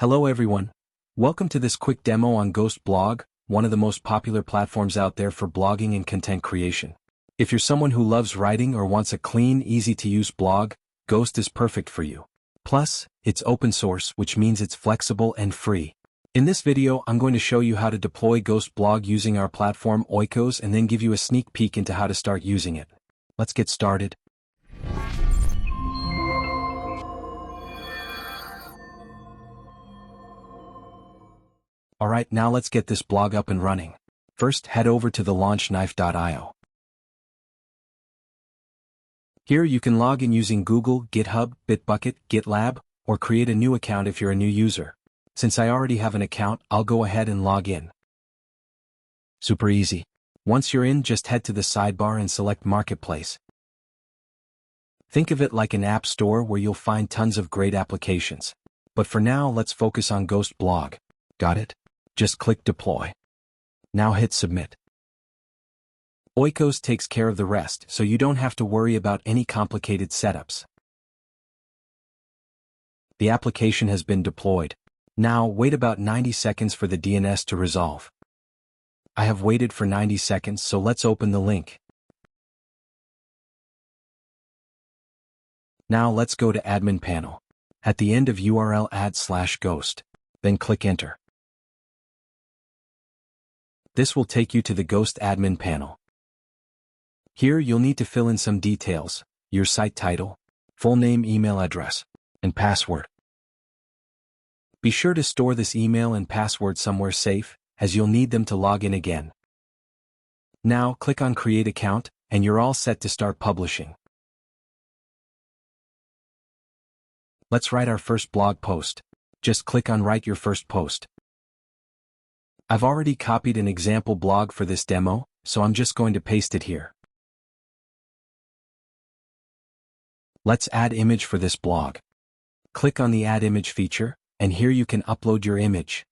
Hello everyone. Welcome to this quick demo on Ghost Blog, one of the most popular platforms out there for blogging and content creation. If you're someone who loves writing or wants a clean, easy-to-use blog, Ghost is perfect for you. Plus, it's open source, which means it's flexible and free. In this video, I'm going to show you how to deploy Ghost Blog using our platform Oikos and then give you a sneak peek into how to start using it. Let's get started. Alright, now let's get this blog up and running. First, head over to the launch Nife.io. Here you can log in using Google, GitHub, Bitbucket, GitLab, or create a new account if you're a new user. Since I already have an account, I'll go ahead and log in. Super easy. Once you're in, just head to the sidebar and select Marketplace. Think of it like an app store where you'll find tons of great applications. But for now, let's focus on Ghost Blog. Got it? Just click Deploy. Now hit Submit. Oikos takes care of the rest, so you don't have to worry about any complicated setups. The application has been deployed. Now wait about 90 seconds for the DNS to resolve. I have waited for 90 seconds, so let's open the link. Now let's go to Admin Panel. At the end of URL add /ghost. Then click Enter. This will take you to the Ghost admin panel. Here you'll need to fill in some details, your site title, full name, email address, and password. Be sure to store this email and password somewhere safe, as you'll need them to log in again. Now click on Create Account, and you're all set to start publishing. Let's write our first blog post. Just click on Write Your First Post. I've already copied an example blog for this demo, so I'm just going to paste it here. Let's add image for this blog. Click on the Add Image feature, and here you can upload your image.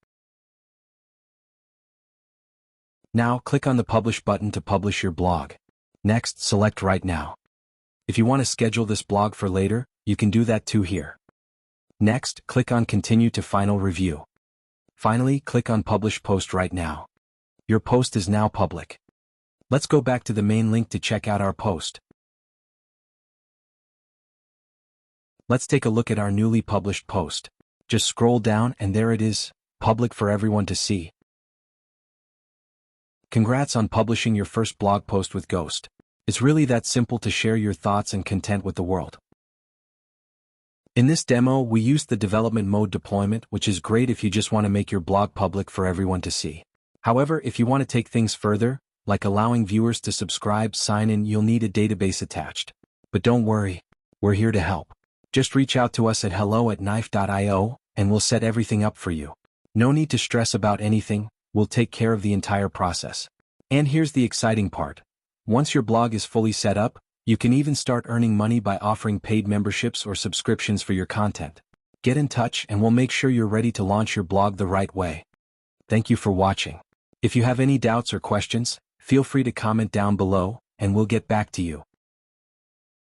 Now click on the Publish button to publish your blog. Next, select Write Now. If you want to schedule this blog for later, you can do that too here. Next, click on Continue to Final Review. Finally, click on Publish Post right now. Your post is now public. Let's go back to the main link to check out our post. Let's take a look at our newly published post. Just scroll down and there it is, public for everyone to see. Congrats on publishing your first blog post with Ghost. It's really that simple to share your thoughts and content with the world. In this demo, we used the development mode deployment, which is great if you just want to make your blog public for everyone to see. However, if you want to take things further, like allowing viewers to subscribe, sign in, you'll need a database attached. But don't worry, we're here to help. Just reach out to us at hello@nife.io, and we'll set everything up for you. No need to stress about anything, we'll take care of the entire process. And here's the exciting part. Once your blog is fully set up, you can even start earning money by offering paid memberships or subscriptions for your content. Get in touch and we'll make sure you're ready to launch your blog the right way. Thank you for watching. If you have any doubts or questions, feel free to comment down below, and we'll get back to you.